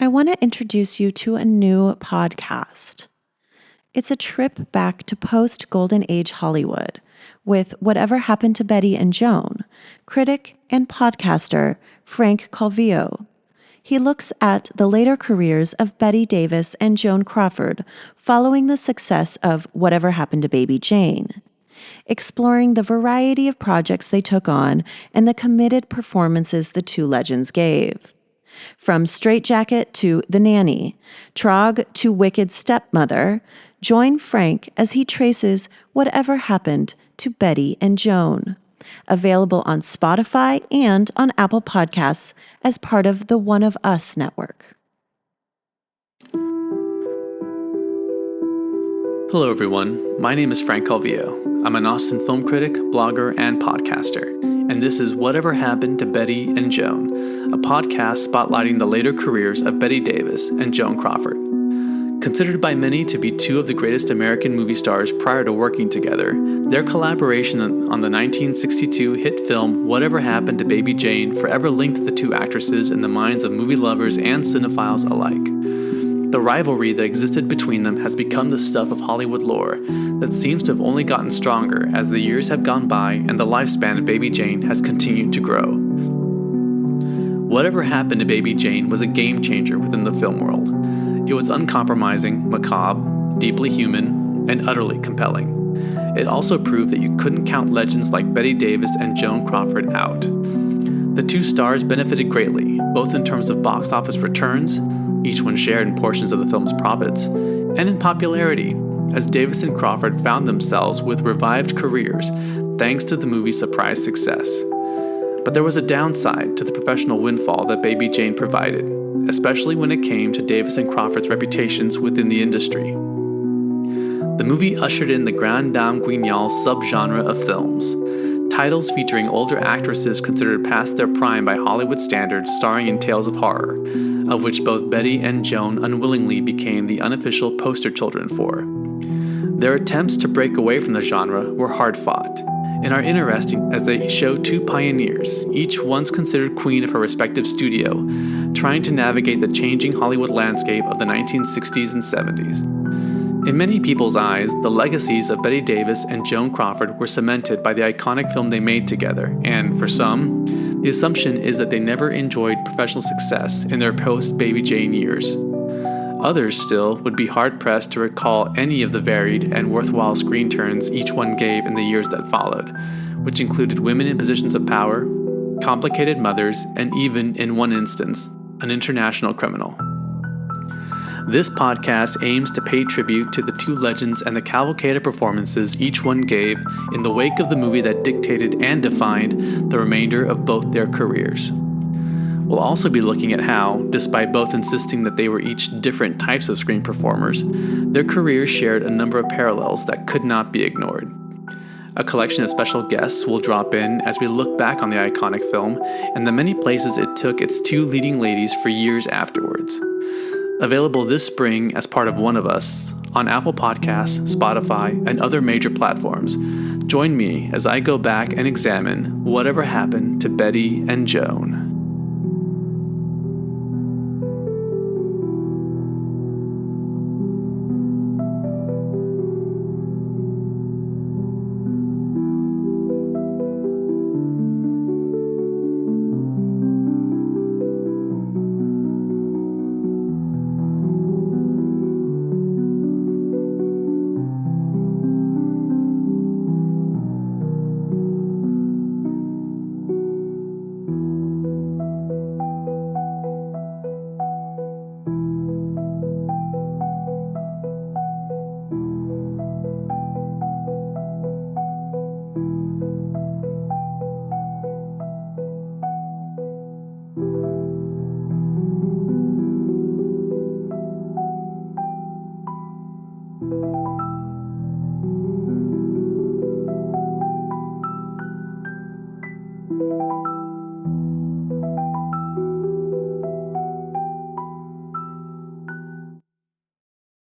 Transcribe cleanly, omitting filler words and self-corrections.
I want to introduce you to a new podcast. It's a trip back to post-Golden Age Hollywood with Whatever Happened to Bette and Joan, critic and podcaster Frank Calvillo. He looks at the later careers of Bette Davis and Joan Crawford following the success of Whatever Happened to Baby Jane, exploring the variety of projects they took on and the committed performances the two legends gave. From Strait-Jacket to The Nanny, Trog to Wicked Stepmother, join Frank as he traces whatever happened to Bette and Joan. Available on Spotify and on Apple Podcasts as part of the One of Us network. Hello everyone, my name is Frank Calvillo. I'm an Austin film critic, blogger, and podcaster, and this is Whatever Happened to Bette and Joan, a podcast spotlighting the later careers of Bette Davis and Joan Crawford. Considered by many to be two of the greatest American movie stars prior to working together, their collaboration on the 1962 hit film Whatever Happened to Baby Jane forever linked the two actresses in the minds of movie lovers and cinephiles alike. The rivalry that existed between them has become the stuff of Hollywood lore that seems to have only gotten stronger as the years have gone by and the lifespan of Baby Jane has continued to grow. Whatever Happened to Baby Jane was a game changer within the film world. It was uncompromising, macabre, deeply human, and utterly compelling. It also proved that you couldn't count legends like Bette Davis and Joan Crawford out. The two stars benefited greatly, both in terms of box office returns, each one shared in portions of the film's profits, and in popularity, as Davis and Crawford found themselves with revived careers thanks to the movie's surprise success. But there was a downside to the professional windfall that Baby Jane provided, especially when it came to Davis and Crawford's reputations within the industry. The movie ushered in the Grande Dame Guignol subgenre of films, titles featuring older actresses considered past their prime by Hollywood standards starring in tales of horror, of which both Bette and Joan unwillingly became the unofficial poster children for. Their attempts to break away from the genre were hard-fought, and are interesting as they show two pioneers, each once considered queen of her respective studio, trying to navigate the changing Hollywood landscape of the 1960s and 70s. In many people's eyes, the legacies of Bette Davis and Joan Crawford were cemented by the iconic film they made together, and for some, the assumption is that they never enjoyed professional success in their post-Baby Jane years. Others still would be hard-pressed to recall any of the varied and worthwhile screen turns each one gave in the years that followed, which included women in positions of power, complicated mothers, and even, in one instance, an international criminal. This podcast aims to pay tribute to the two legends and the cavalcade of performances each one gave in the wake of the movie that dictated and defined the remainder of both their careers. We'll also be looking at how, despite both insisting that they were each different types of screen performers, their careers shared a number of parallels that could not be ignored. A collection of special guests will drop in as we look back on the iconic film and the many places it took its two leading ladies for years afterwards. Available this spring as part of One of Us on Apple Podcasts, Spotify, and other major platforms. Join me as I go back and examine whatever happened to Bette and Joan.